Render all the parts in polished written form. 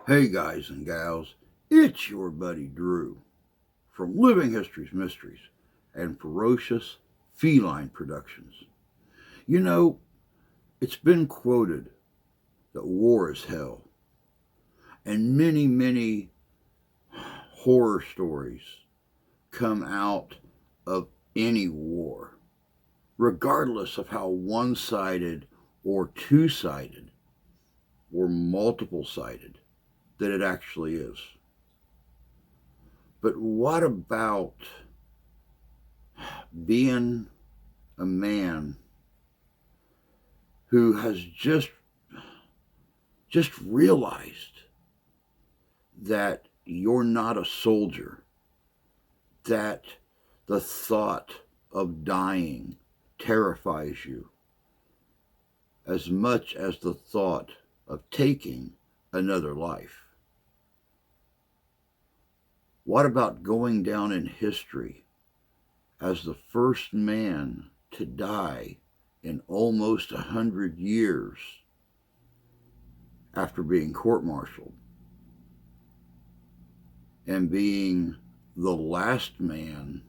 Hey guys and gals, it's your buddy Drew from Living History's Mysteries and Ferocious Feline Productions. You know, it's been quoted that war is hell, and many horror stories come out of any war, regardless of how one sided or two sided or multiple sided that it actually is. But what about being a man who has just realized that you're not a soldier, that the thought of dying terrifies you as much as the thought of taking another life? What about going down in history as the first man to die in almost 100 years after being court-martialed, and being the last man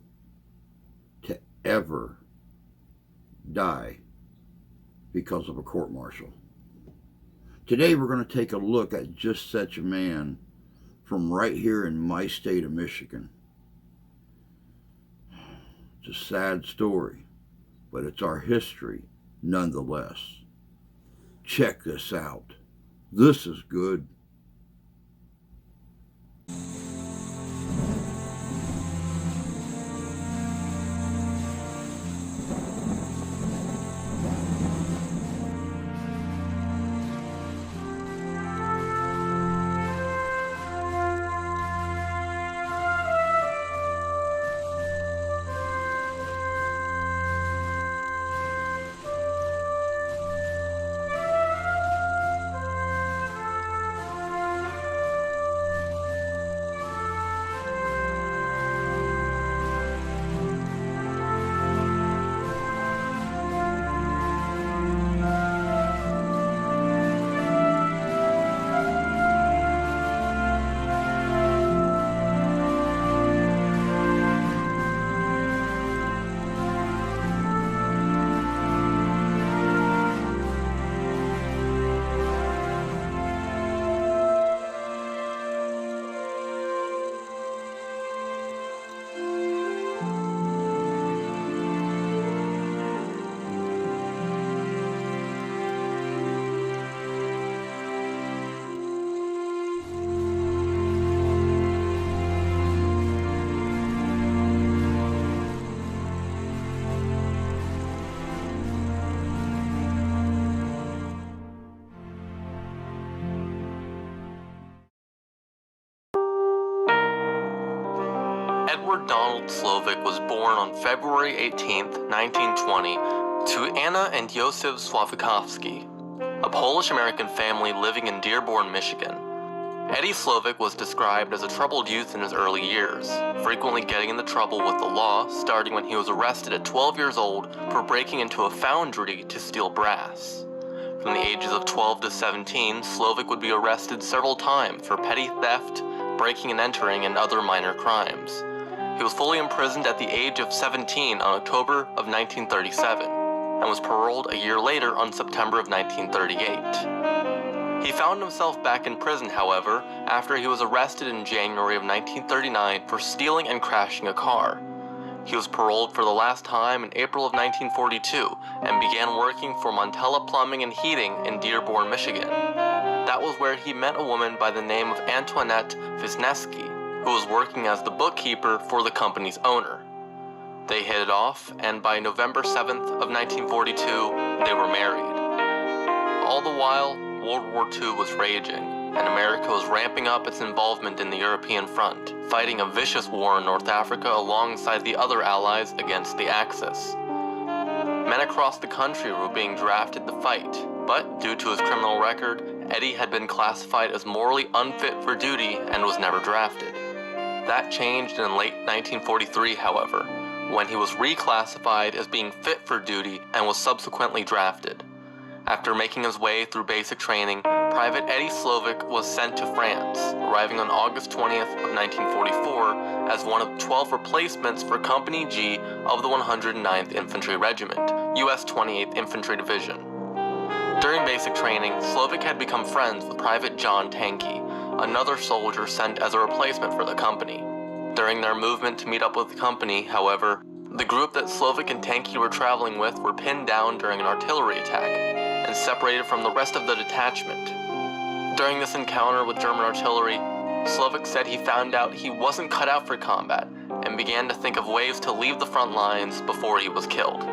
to ever die because of a court-martial? Today we're going to take a look at just such a man from right here in my state of Michigan. It's a sad story, but it's our history nonetheless. Check this out. This is good. Edward Donald Slovik was born on February 18, 1920, to Anna and Josef Sławikowski, a Polish-American family living in Dearborn, Michigan. Eddie Slovik was described as a troubled youth in his early years, frequently getting into trouble with the law, starting when he was arrested at 12 years old for breaking into a foundry to steal brass. From the ages of 12 to 17, Slovik would be arrested several times for petty theft, breaking and entering, and other minor crimes. He was fully imprisoned at the age of 17 on October of 1937, and was paroled a year later on September of 1938. He found himself back in prison, however, after he was arrested in January of 1939 for stealing and crashing a car. He was paroled for the last time in April of 1942, and began working for Montella Plumbing and Heating in Dearborn, Michigan. That was where he met a woman by the name of Antoinette Wisniewski, who was working as the bookkeeper for the company's owner. They hit it off, and by November 7th of 1942, they were married. All the while, World War II was raging, and America was ramping up its involvement in the European front, fighting a vicious war in North Africa alongside the other allies against the Axis. Men across the country were being drafted to fight, but due to his criminal record, Eddie had been classified as morally unfit for duty and was never drafted. That changed in late 1943, however, when he was reclassified as being fit for duty and was subsequently drafted. After making his way through basic training, Private Eddie Slovik was sent to France, arriving on August 20th of 1944 as one of 12 replacements for Company G of the 109th Infantry Regiment, U.S. 28th Infantry Division. During basic training, Slovik had become friends with Private John Tanky, another soldier sent as a replacement for the company. During their movement to meet up with the company, however, the group that Slovik and Tanky were traveling with were pinned down during an artillery attack and separated from the rest of the detachment. During this encounter with German artillery, Slovik said he found out he wasn't cut out for combat and began to think of ways to leave the front lines before he was killed.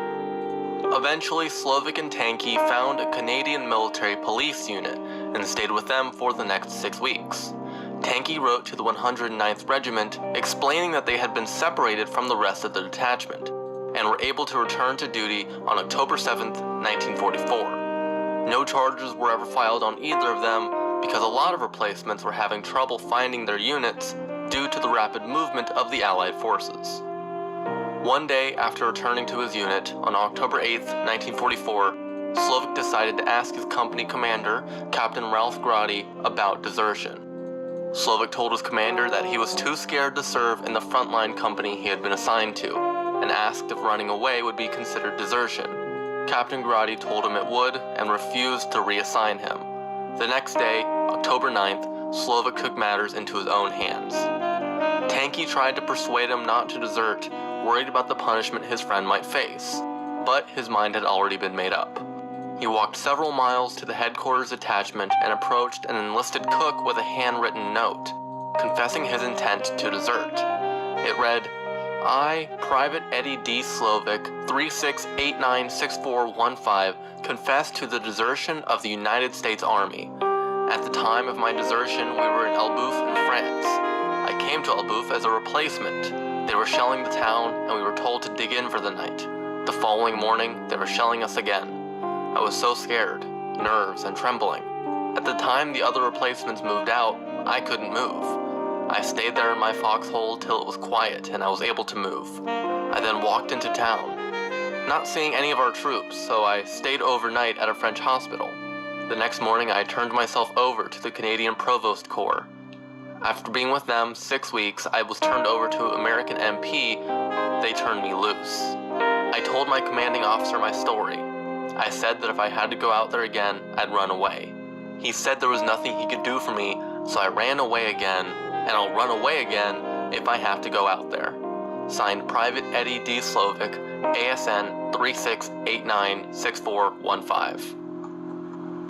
Eventually, Slovik and Tanky found a Canadian military police unit and stayed with them for the next 6 weeks. Tanky wrote to the 109th Regiment explaining that they had been separated from the rest of the detachment and were able to return to duty on October 7, 1944. No charges were ever filed on either of them because a lot of replacements were having trouble finding their units due to the rapid movement of the Allied forces. One day after returning to his unit, on October 8, 1944, Slovik decided to ask his company commander, Captain Ralph Grotti, about desertion. Slovik told his commander that he was too scared to serve in the frontline company he had been assigned to, and asked if running away would be considered desertion. Captain Grotti told him it would, and refused to reassign him. The next day, October 9th, Slovik took matters into his own hands. Tanky tried to persuade him not to desert, worried about the punishment his friend might face, but his mind had already been made up. He walked several miles to the headquarters attachment and approached an enlisted cook with a handwritten note, confessing his intent to desert. It read, "I, Private Eddie D. Slovik, 36896415, confess to the desertion of the United States Army. At the time of my desertion, we were in Elbeuf in France. I came to Elbeuf as a replacement. They were shelling the town, and we were told to dig in for the night. The following morning, they were shelling us again. I was so scared, nerves and trembling. At the time the other replacements moved out, I couldn't move. I stayed there in my foxhole till it was quiet and I was able to move. I then walked into town, not seeing any of our troops, so I stayed overnight at a French hospital. The next morning I turned myself over to the Canadian Provost Corps. After being with them 6 weeks, I was turned over to American MP. They turned me loose. I told my commanding officer my story. I said that if I had to go out there again, I'd run away. He said there was nothing he could do for me, so I ran away again, and I'll run away again if I have to go out there. Signed, Private Eddie D. Slovik, ASN 36896415.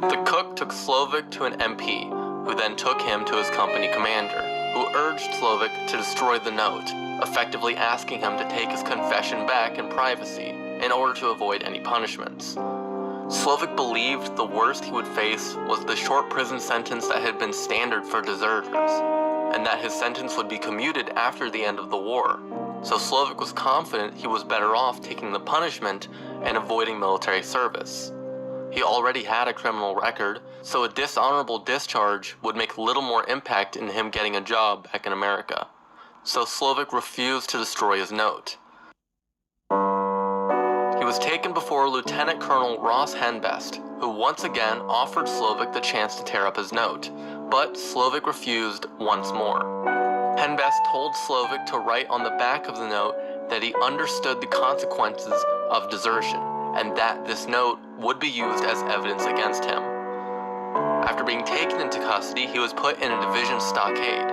The cook took Slovik to an MP, who then took him to his company commander, who urged Slovik to destroy the note, effectively asking him to take his confession back in privacy in order to avoid any punishments. Slovik believed the worst he would face was the short prison sentence that had been standard for deserters, and that his sentence would be commuted after the end of the war. So Slovik was confident he was better off taking the punishment and avoiding military service. He already had a criminal record, so a dishonorable discharge would make little more impact in him getting a job back in America. So Slovik refused to destroy his note. He was taken before Lieutenant Colonel Ross Henbest, who once again offered Slovik the chance to tear up his note, but Slovik refused once more. Henbest told Slovik to write on the back of the note that he understood the consequences of desertion, and that this note would be used as evidence against him. After being taken into custody, he was put in a division stockade,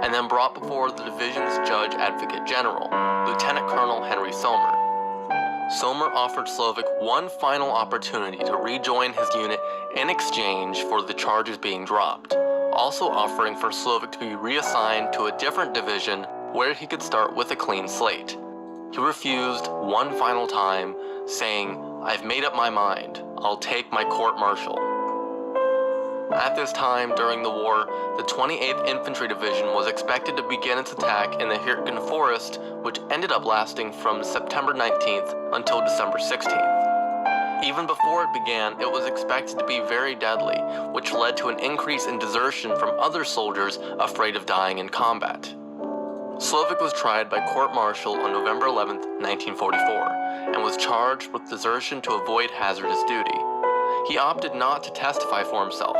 and then brought before the division's Judge Advocate General, Lieutenant Colonel Henry Somer. Somer offered Slovik one final opportunity to rejoin his unit in exchange for the charges being dropped, also offering for Slovik to be reassigned to a different division where he could start with a clean slate. He refused one final time, saying, "I've made up my mind. I'll take my court-martial." At this time during the war, the 28th Infantry Division was expected to begin its attack in the Hirtgen Forest, which ended up lasting from September 19th until December 16th. Even before it began, it was expected to be very deadly, which led to an increase in desertion from other soldiers afraid of dying in combat. Slovik was tried by court-martial on November 11, 1944, and was charged with desertion to avoid hazardous duty. he opted not to testify for himself,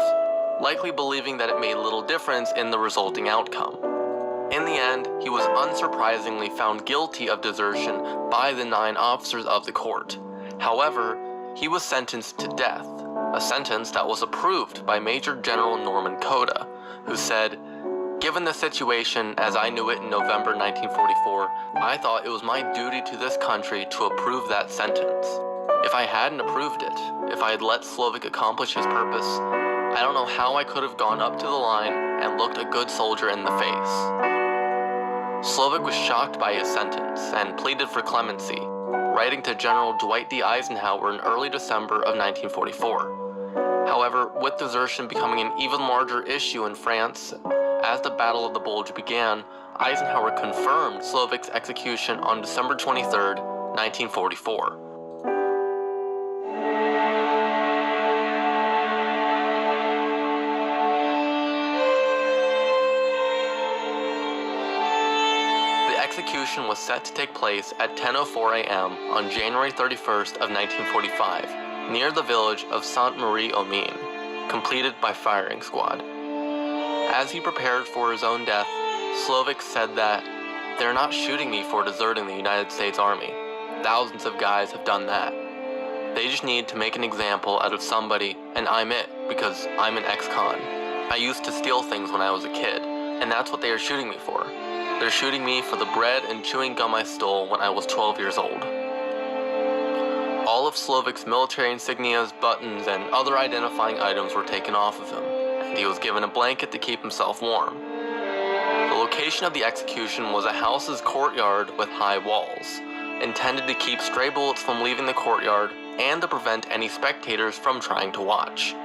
likely believing that it made little difference in the resulting outcome. In the end, he was unsurprisingly found guilty of desertion by the 9 officers of the court. However, he was sentenced to death, a sentence that was approved by Major General Norman Cota, who said, "Given the situation as I knew it in November 1944, I thought it was my duty to this country to approve that sentence. If I hadn't approved it, if I had let Slovik accomplish his purpose, I don't know how I could have gone up to the line and looked a good soldier in the face." Slovik was shocked by his sentence and pleaded for clemency, writing to General Dwight D. Eisenhower in early December of 1944. However, with desertion becoming an even larger issue in France, as the Battle of the Bulge began, Eisenhower confirmed Slovik's execution on December 23, 1944. The execution was set to take place at 10:04 a.m. on January 31st of 1945, near the village of Sainte-Marie-aux-Mines, completed by firing squad. As he prepared for his own death, Slovik said that, "They're not shooting me for deserting the United States Army. Thousands of guys have done that. They just need to make an example out of somebody, and I'm it, because I'm an ex-con. I used to steal things when I was a kid, and that's what they are shooting me for. They're shooting me for the bread and chewing gum I stole when I was 12 years old." All of Slovik's military insignias, buttons, and other identifying items were taken off of him, and he was given a blanket to keep himself warm. The location of the execution was a house's courtyard with high walls, intended to keep stray bullets from leaving the courtyard and to prevent any spectators from trying to watch.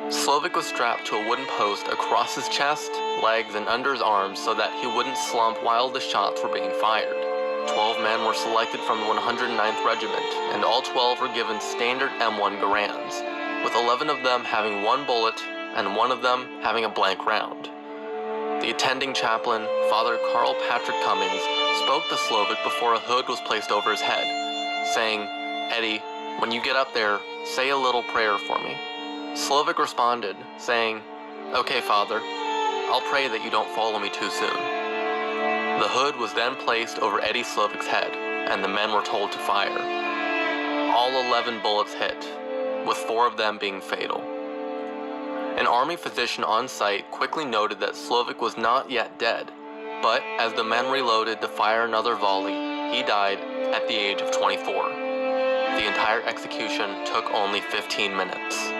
Slovik was strapped to a wooden post across his chest, legs, and under his arms so that he wouldn't slump while the shots were being fired. 12 men were selected from the 109th Regiment, and all 12 were given standard M1 Garands, with 11 of them having 1 bullet and 1 of them having a blank round. The attending chaplain, Father Carl Patrick Cummings, spoke to Slovik before a hood was placed over his head, saying, "Eddie, when you get up there, say a little prayer for me." Slovik responded, saying, "Okay, Father, I'll pray that you don't follow me too soon." The hood was then placed over Eddie Slovik's head, and the men were told to fire. All 11 bullets hit, with 4 of them being fatal. An army physician on site quickly noted that Slovik was not yet dead, but as the men reloaded to fire another volley, he died at the age of 24. The entire execution took only 15 minutes.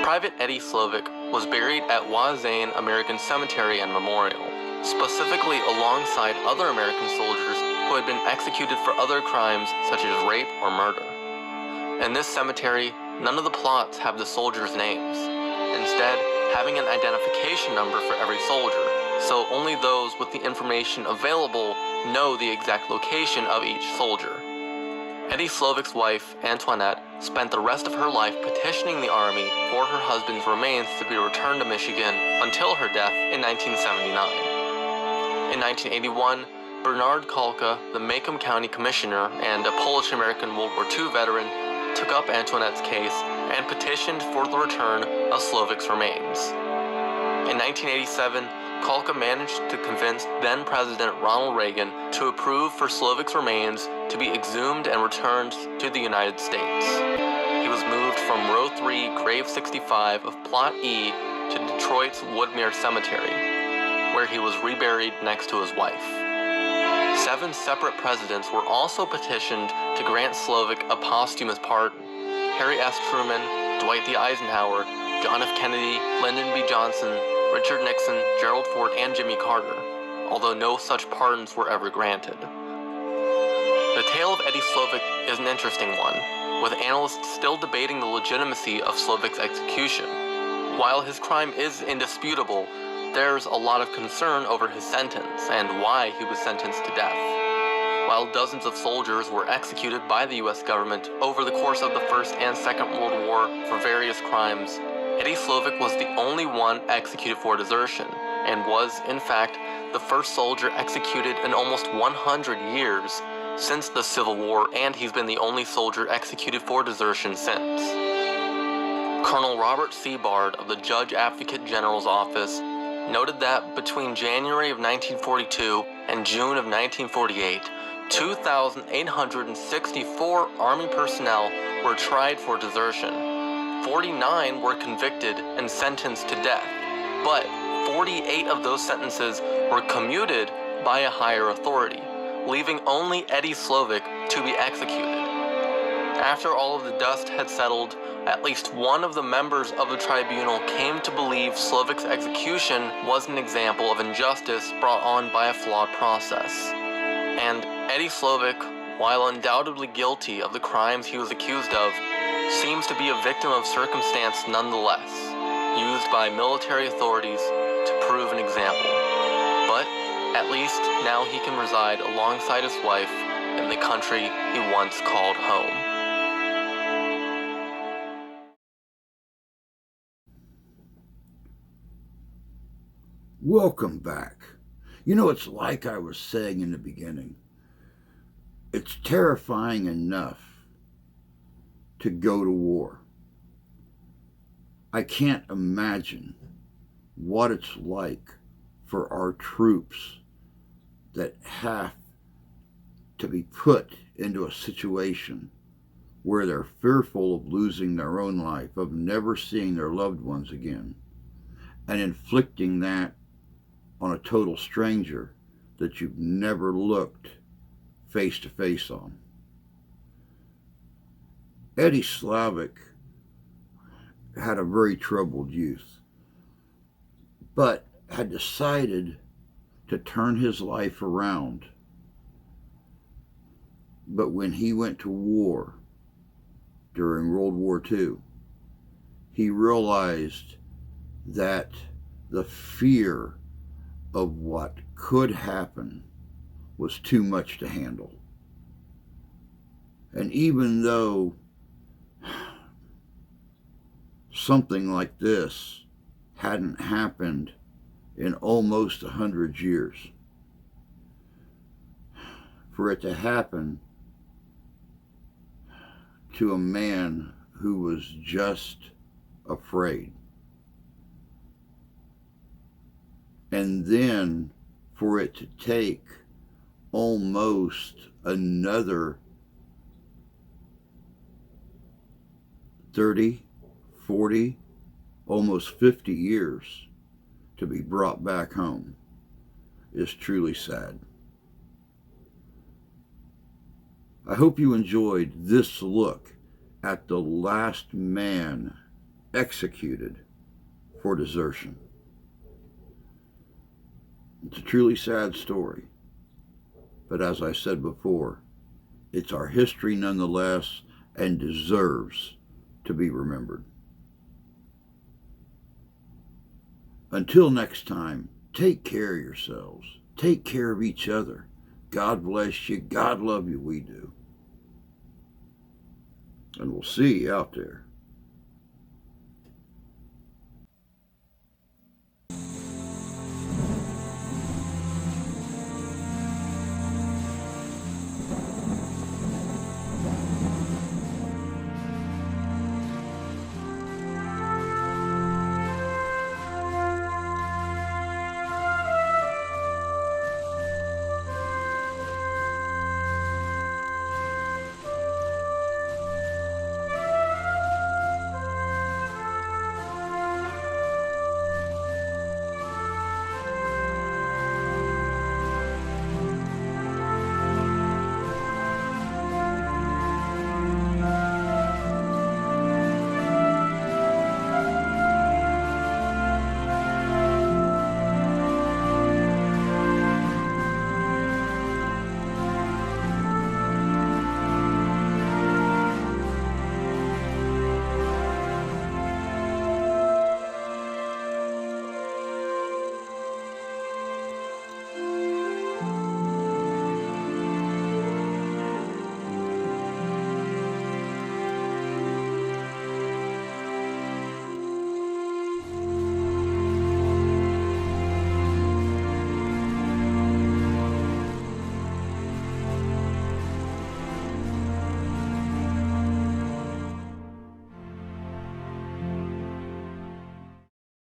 Private Eddie Slovik was buried at Wazane American Cemetery and Memorial, specifically alongside other American soldiers who had been executed for other crimes such as rape or murder. In this cemetery, none of the plots have the soldiers' names, instead having an identification number for every soldier, so only those with the information available know the exact location of each soldier. Eddie Slovik's wife, Antoinette, spent the rest of her life petitioning the Army for her husband's remains to be returned to Michigan until her death in 1979. In 1981, Bernard Kalka, the Macomb County Commissioner and a Polish-American World War II veteran, took up Antoinette's case and petitioned for the return of Slovik's remains. In 1987, Kalka managed to convince then-President Ronald Reagan to approve for Slovik's remains to be exhumed and returned to the United States. He was moved from Row 3, Grave 65 of Plot E to Detroit's Woodmere Cemetery, where he was reburied next to his wife. 7 separate presidents were also petitioned to grant Slovik a posthumous pardon. Harry S. Truman, Dwight D. Eisenhower, John F. Kennedy, Lyndon B. Johnson, Richard Nixon, Gerald Ford, and Jimmy Carter, although no such pardons were ever granted. The tale of Eddie Slovik is an interesting one, with analysts still debating the legitimacy of Slovik's execution. While his crime is indisputable, there's a lot of concern over his sentence and why he was sentenced to death. While dozens of soldiers were executed by the US government over the course of the First and Second World War for various crimes, Eddie Slovik was the only one executed for desertion, and was, in fact, the first soldier executed in almost 100 years since the Civil War, and he's been the only soldier executed for desertion since. Colonel Robert C. Bard of the Judge Advocate General's Office noted that between January of 1942 and June of 1948, 2,864 Army personnel were tried for desertion. 49 were convicted and sentenced to death, but 48 of those sentences were commuted by a higher authority, leaving only Eddie Slovik to be executed. After all of the dust had settled, at least one of the members of the tribunal came to believe Slovik's execution was an example of injustice brought on by a flawed process. And Eddie Slovik, while undoubtedly guilty of the crimes he was accused of, seems to be a victim of circumstance nonetheless, used by military authorities to prove an example. But at least now he can reside alongside his wife in the country he once called home. Welcome back. You know, it's like I was saying in the beginning. It's terrifying enough to go to war. I can't imagine what it's like for our troops that have to be put into a situation where they're fearful of losing their own life, of never seeing their loved ones again, and inflicting that on a total stranger that you've never looked face to face on. Eddie Slovik had a very troubled youth, but had decided to turn his life around. But when he went to war during World War II, he realized that the fear of what could happen was too much to handle. And even though something like this hadn't happened in almost 100 years, for it to happen to a man who was just afraid, and then for it to take almost another 30, 40, almost 50 years to be brought back home is truly sad. I hope you enjoyed this look at the last man executed for desertion. It's a truly sad story, but as I said before, it's our history nonetheless and deserves to be remembered. Until next time, take care of yourselves. Take care of each other. God bless you. God love you. We do. And we'll see you out there.